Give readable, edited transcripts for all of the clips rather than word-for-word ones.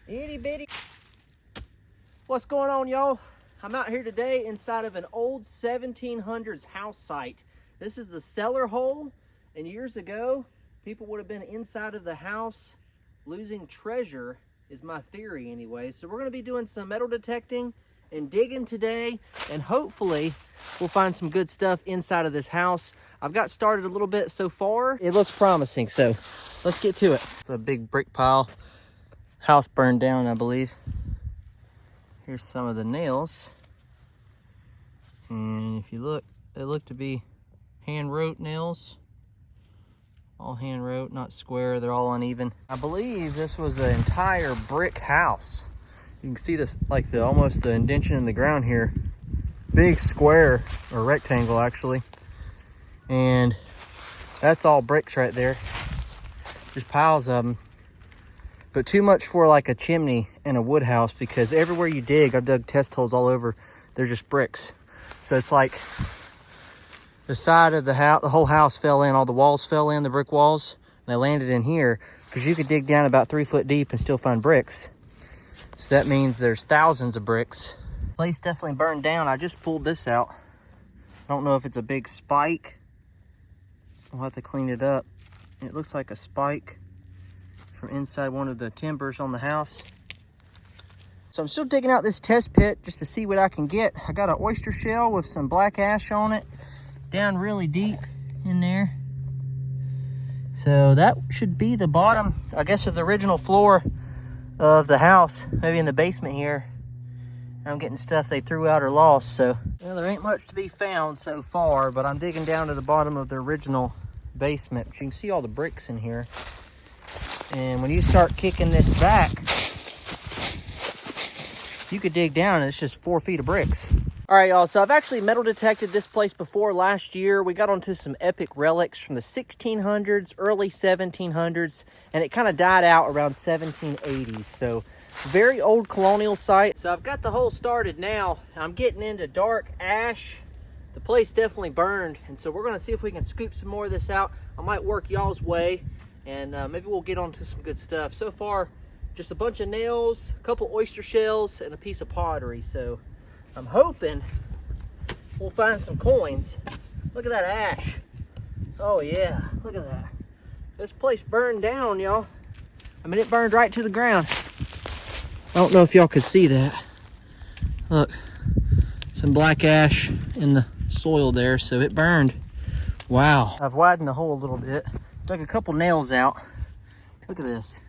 Itty bitty. What's going on, y'all? I'm out here today inside of an old 1700s house site. This is the cellar hole, and years ago, people would have been inside of the house losing treasure, is my theory anyway. So we're gonna be doing some metal detecting and digging today, and hopefully we'll find some good stuff inside of this house. I've got started a little bit so far. It looks promising, so let's get to it. It's a big brick pile. House burned down, I believe. Here's some of the nails. And if you look, they look to be hand-wrote nails. All hand-wrote, not square, they're all uneven. I believe this was an entire brick house. You can see this, like almost the indention in the ground here. Big square, or rectangle actually. And that's all bricks right there. Just piles of them. But too much for like a chimney and a wood house, because everywhere you dig, I've dug test holes all over, they're just bricks. So it's like the side of the house, the whole house fell in, all the walls fell in, the brick walls, and they landed in here, because you could dig down about 3 foot deep and still find bricks. So that means there's thousands of bricks. Place definitely burned down. I just pulled this out. I don't know if it's a big spike. We'll have to clean it up. It looks like a spike from inside one of the timbers on the house. So I'm still digging out this test pit just to see what I can get. I got an oyster shell with some black ash on it, down really deep in there. So that should be the bottom, I guess, of the original floor of the house, maybe in the basement here. I'm getting stuff they threw out or lost, so well, there ain't much to be found so far, but I'm digging down to the bottom of the original basement. You can see all the bricks in here. And when you start kicking this back, you could dig down and it's just 4 feet of bricks. All right, y'all, so I've actually metal detected this place before last year. We got onto some epic relics from the 1600s, early 1700s, and it kind of died out around 1780s. So very old colonial site. So I've got the hole started now. I'm getting into dark ash. The place definitely burned, and so we're gonna see if we can scoop some more of this out. I might work y'all's way, and maybe we'll get onto some good stuff. So far, just a bunch of nails, a couple oyster shells, and a piece of pottery. So I'm hoping we'll find some coins. Look at that ash. Oh yeah, look at that. This place burned down, y'all. I mean, it burned right to the ground. I don't know if y'all could see that. Look, some black ash in the soil there, so it burned. Wow. I've widened the hole a little bit. Dug a couple nails out. Look at this.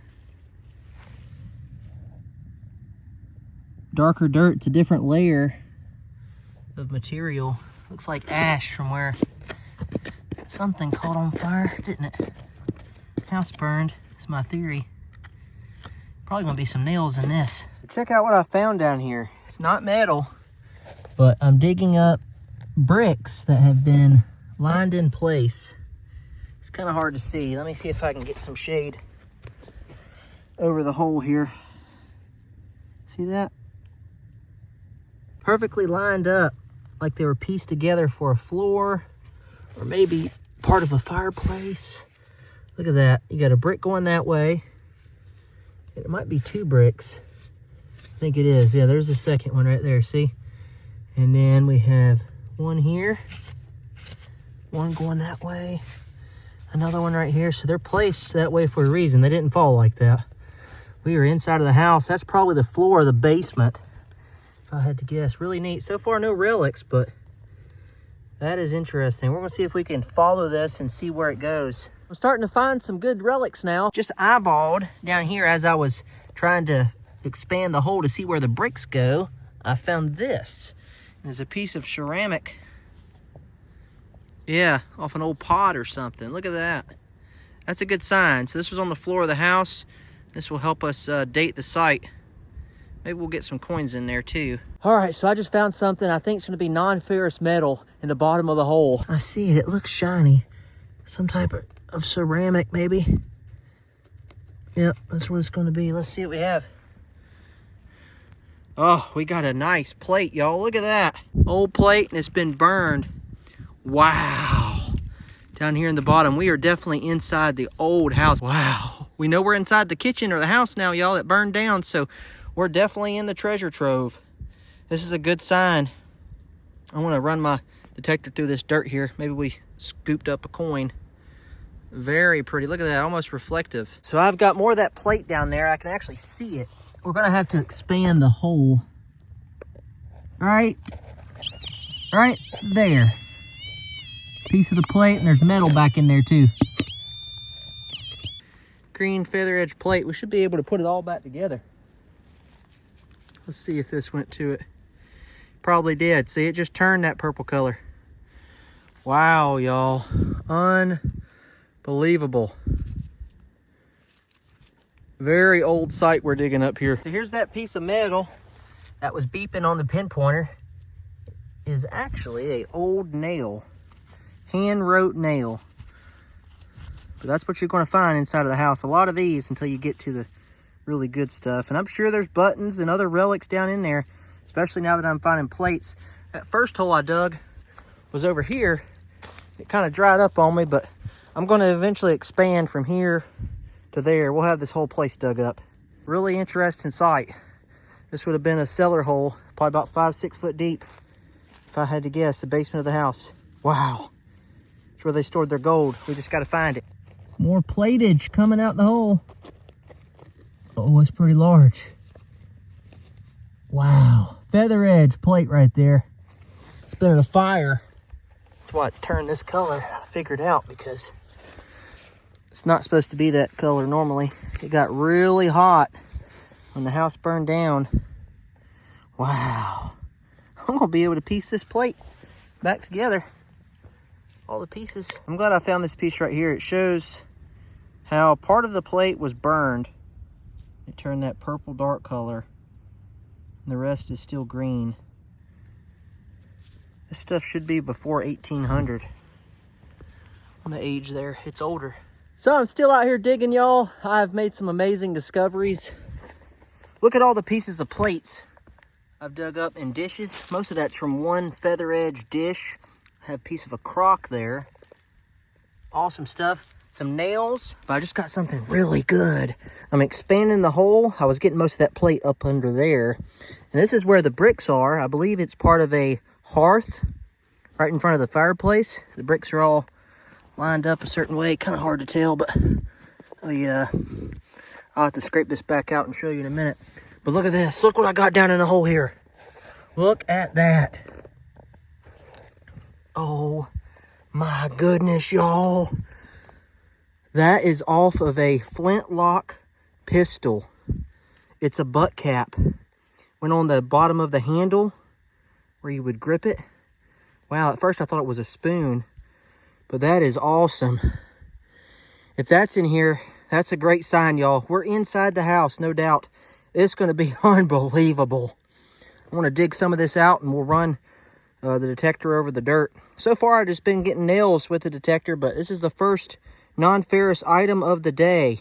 Darker dirt, it's a different layer of material. Looks like ash from where something caught on fire, didn't it? House burned, is my theory. Probably gonna be some nails in this. Check out what I found down here. It's not metal, but I'm digging up bricks that have been lined in place. It's kind of hard to see. Let me see if I can get some shade over the hole here. See that? Perfectly lined up, like they were pieced together for a floor, or maybe part of a fireplace. Look at that. You got a brick going that way. It might be 2 bricks. I think it is. Yeah, there's the second one right there, see? And then we have one here, one going that way, another one right here. So they're placed that way for a reason. They didn't fall like that. We are inside of the house. That's probably the floor of the basement, if I had to guess. Really neat. So far, no relics, but that is interesting. We're gonna see if we can follow this and see where it goes. I'm starting to find some good relics now. Just eyeballed down here as I was trying to expand the hole to see where the bricks go. I found this. It's a piece of ceramic. Yeah, off an old pot or something. Look at that. That's a good sign. So this was on the floor of the house. This will help us date the site. Maybe we'll get some coins in there too. All right, so I just found something I think it's gonna be non-ferrous metal in the bottom of the hole. I see it, it looks shiny. Some type of ceramic maybe. Yep, that's what it's gonna be. Let's see what we have. Oh, we got a nice plate, y'all. Look at that. Old plate, and it's been burned. Wow. Down here in the bottom, we are definitely inside the old house. Wow. we know we're inside the kitchen or the house now, y'all, that burned down. So we're definitely in the treasure trove. This is a good sign. I want to run my detector through this dirt here. Maybe we scooped up a coin. Very pretty. Look at that, almost reflective. So I've got more of that plate down there. I can actually see it. We're gonna have to expand the hole. Right there. Piece of the plate, and there's metal back in there too. Green feather edge plate. We should be able to put it all back together. Let's see if this went to it. Probably did. See, it just turned that purple color. Wow, y'all. Unbelievable. Very old site we're digging up here. So here's that piece of metal that was beeping on the pinpointer. Is actually a old nail. Hand-wrote nail. But that's what you're going to find inside of the house. A lot of these until you get to the really good stuff. And I'm sure there's buttons and other relics down in there, especially now that I'm finding plates. That first hole I dug was over here. It kind of dried up on me, but I'm going to eventually expand from here to there. We'll have this whole place dug up. Really interesting site. This would have been a cellar hole, probably about 5-6 foot deep. If I had to guess, the basement of the house. Wow. It's where they stored their gold. We just got to find it. More platage coming out the hole. Oh, it's pretty large. Wow. Feather edge plate right there. It's been in a fire. That's why it's turned this color. I figured out because it's not supposed to be that color normally. It got really hot when the house burned down. Wow. I'm gonna be able to piece this plate back together. All the pieces. I'm glad I found this piece right here. It shows how part of the plate was burned. It turned that purple dark color. And the rest is still green. This stuff should be before 1800. On the age there, it's older. So I'm still out here digging, y'all. I've made some amazing discoveries. Look at all the pieces of plates I've dug up in dishes. Most of that's from one feather edge dish. I have a piece of a crock there. Awesome stuff. Some nails, but I just got something really good. I'm expanding the hole. I was getting most of that plate up under there. And this is where the bricks are. I believe it's part of a hearth right in front of the fireplace. The bricks are all lined up a certain way. Kind of hard to tell, but I'll have to scrape this back out and show you in a minute. But look at this. Look what I got down in the hole here. Look at that. Oh my goodness, y'all. That is off of a flintlock pistol. It's a butt cap. Went on the bottom of the handle where you would grip it. Wow, at first I thought it was a spoon, but that is awesome. If that's in here, that's a great sign, y'all. We're inside the house, no doubt. It's going to be unbelievable. I want to dig some of this out and we'll run the detector over the dirt. So far, I've just been getting nails with the detector, but this is the first non-ferrous item of the day.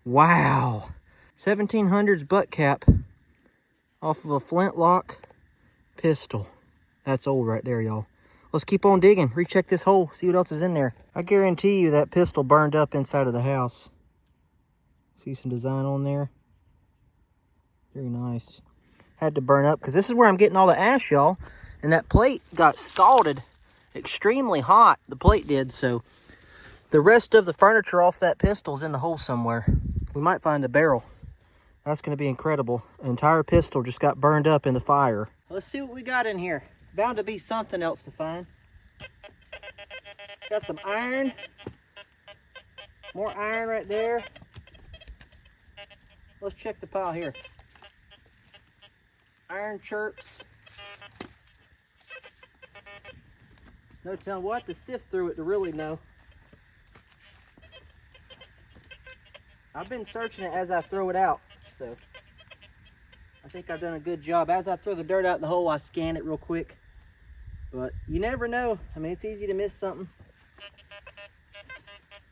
Wow. 1700s butt cap off of a flintlock pistol. That's old right there, y'all. Let's keep on digging. Recheck this hole. See what else is in there. I guarantee you that pistol burned up inside of the house. See some design on there. Very nice. Had to burn up because this is where I'm getting all the ash, y'all. And that plate got scalded extremely hot. The plate did, so the rest of the furniture off that pistol is in the hole somewhere. We might find a barrel. That's going to be incredible. An entire pistol just got burned up in the fire. Let's see what we got in here. Bound to be something else to find. Got some iron. More iron right there. Let's check the pile here. Iron chirps. No telling what to sift through it to really know. I've been searching it as I throw it out, so I think I've done a good job. As I throw the dirt out in the hole, I scan it real quick. But you never know. I mean, it's easy to miss something.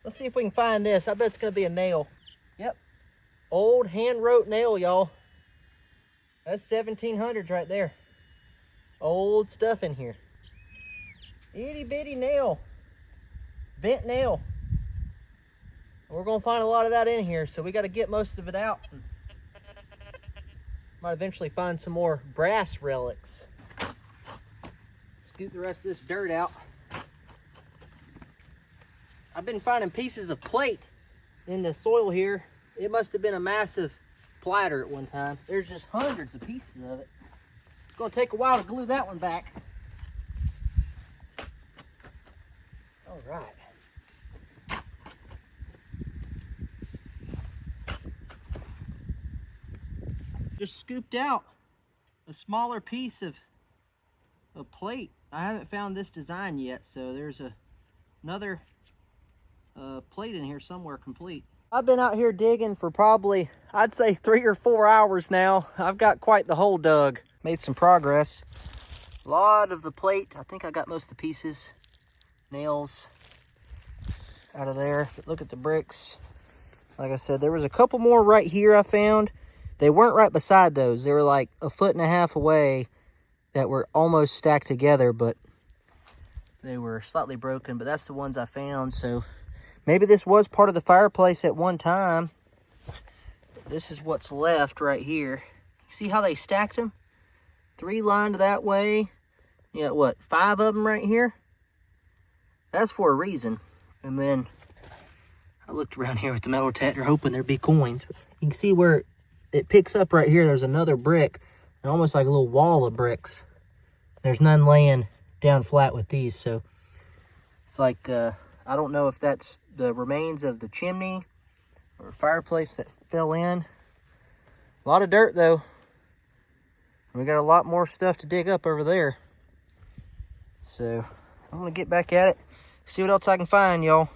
Let's see if we can find this. I bet it's going to be a nail. Yep. Old hand-wrote nail, y'all. That's 1700s right there. Old stuff in here. Itty bitty nail. Bent nail. We're gonna find a lot of that in here, so we gotta get most of it out. Might eventually find some more brass relics. Scoop the rest of this dirt out. I've been finding pieces of plate in the soil here. It must have been a massive platter at one time. There's just hundreds of pieces of it. It's gonna take a while to glue that one back. All right. Just scooped out a smaller piece of plate. I haven't found this design yet, so there's another plate in here somewhere complete. I've been out here digging for probably, I'd say 3 or 4 hours now. I've got quite the hole dug. Made some progress. A lot of the plate, I think I got most of the pieces. Nails out of there. But look at the bricks. Like I said, there was a couple more right here I found. They weren't right beside those. They were like 1.5 feet away that were almost stacked together, but they were slightly broken. But that's the ones I found, so maybe this was part of the fireplace at one time. But this is what's left right here. See how they stacked them? 3 lined that way. You got what, 5 of them right here? That's for a reason. And then I looked around here with the metal detector hoping there'd be coins. You can see where it picks up right here. There's another brick, and almost like a little wall of bricks. There's none laying down flat with these, so it's like I don't know if that's the remains of the chimney or fireplace that fell in. A lot of dirt though. We got a lot more stuff to dig up over there. So I'm gonna get back at it, see what else I can find, y'all.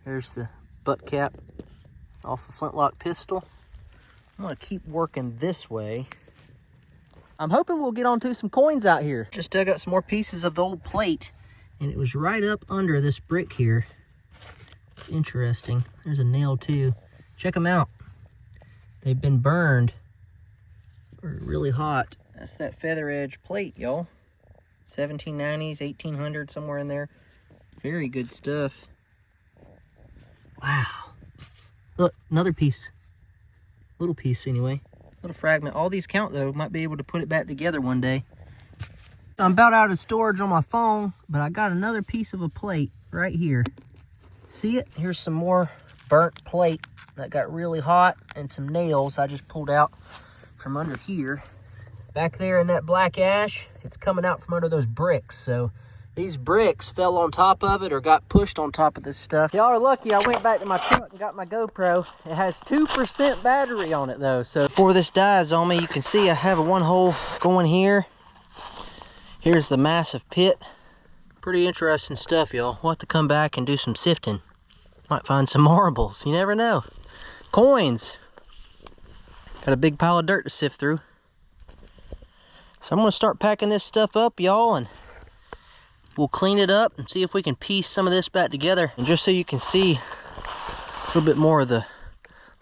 There's the butt cap off a flintlock pistol. I'm gonna keep working this way. I'm hoping we'll get onto some coins out here. Just dug up some more pieces of the old plate, and it was right up under this brick here. It's interesting. There's a nail too. Check them out. They've been burned or really hot. That's that feather edge plate, y'all. 1790s, 1800s, somewhere in there. Very good stuff. Wow. Look, another piece. Little piece anyway. Little fragment. All these count though. Might be able to put it back together one day. I'm about out of storage on my phone, but I got another piece of a plate right here. See it? Here's some more burnt plate that got really hot, and some nails I just pulled out from under here. Back there in that black ash, it's coming out from under those bricks. So these bricks fell on top of it or got pushed on top of this stuff. Y'all are lucky I went back to my truck and got my GoPro. It has 2% battery on it though. So before this dies on me, you can see I have a 1 hole going here. Here's the massive pit. Pretty interesting stuff, y'all. We'll have to come back and do some sifting. Might find some marbles, you never know. Coins. Got a big pile of dirt to sift through. So I'm gonna start packing this stuff up, y'all, and we'll clean it up and see if we can piece some of this back together. And just so you can see a little bit more of the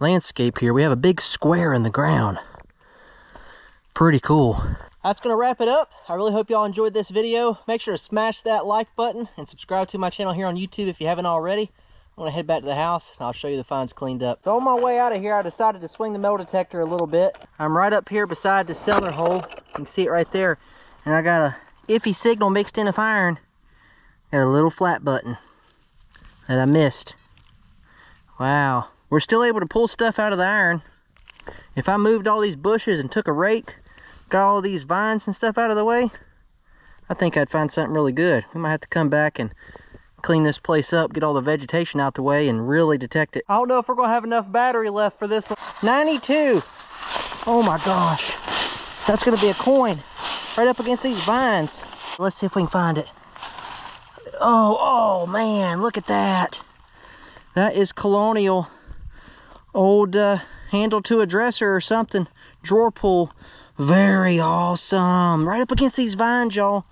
landscape here, we have a big square in the ground. Pretty cool. That's gonna wrap it up. I really hope y'all enjoyed this video. Make sure to smash that like button and subscribe to my channel here on YouTube if you haven't already. I'm gonna head back to the house and I'll show you the finds cleaned up. So on my way out of here, I decided to swing the metal detector a little bit. I'm right up here beside the cellar hole. You can see it right there. And I got a iffy signal mixed in with iron. Got a little flat button that I missed. Wow. We're still able to pull stuff out of the iron. If I moved all these bushes and took a rake, got all these vines and stuff out of the way, I think I'd find something really good. We might have to come back and clean this place up, get all the vegetation out the way, and really detect it. I don't know if we're gonna have enough battery left for this one. 92. Oh my gosh. That's gonna be a coin right up against these vines. Let's see if we can find it. Oh man, look at that. That is colonial. Old handle to a dresser or something. Drawer pull. Very awesome. Right up against these vines, y'all.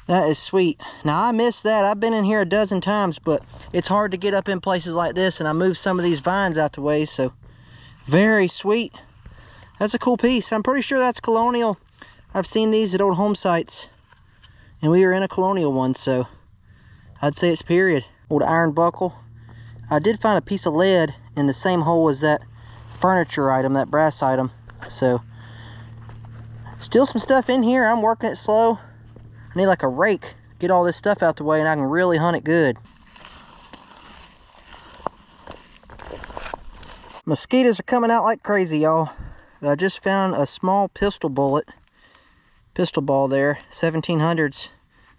That is sweet. Now I missed that. I've been in here a dozen times, but it's hard to get up in places like this, and I moved some of these vines out the way, so very sweet. That's a cool piece. I'm pretty sure that's colonial. I've seen these at old home sites, and we were in a colonial one, so I'd say it's period. Old iron buckle. I did find a piece of lead in the same hole as that furniture item, that brass item. So, still some stuff in here. I'm working it slow. I need like a rake, get all this stuff out the way, and I can really hunt it good. Mosquitoes are coming out like crazy, y'all. I just found a small pistol ball there, 1700s.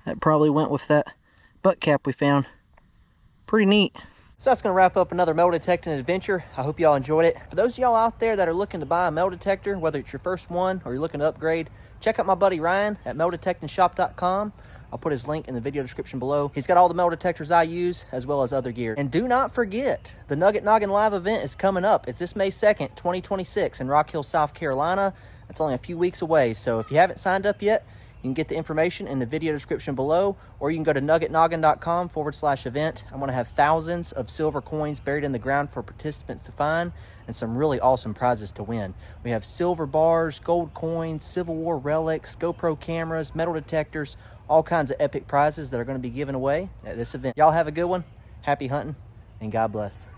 That probably went with that butt cap we found. Pretty neat. So that's going to wrap up another metal detecting adventure. I hope y'all enjoyed it. For those of y'all out there that are looking to buy a metal detector, whether it's your first one or you're looking to upgrade, check out my buddy Ryan at metalDetectingShop.com. I'll put his link in the video description below. He's got all the metal detectors I use, as well as other gear. And do not forget, the Nugget Noggin Live event is coming up. It's this May 2nd, 2026 in Rock Hill, South Carolina. It's only a few weeks away, so if you haven't signed up yet, you can get the information in the video description below, or you can go to nuggetnoggin.com/event. I'm going to have thousands of silver coins buried in the ground for participants to find, and some really awesome prizes to win. We have silver bars, gold coins, Civil War relics, GoPro cameras, metal detectors, all kinds of epic prizes that are going to be given away at this event. Y'all have a good one. Happy hunting, and God bless.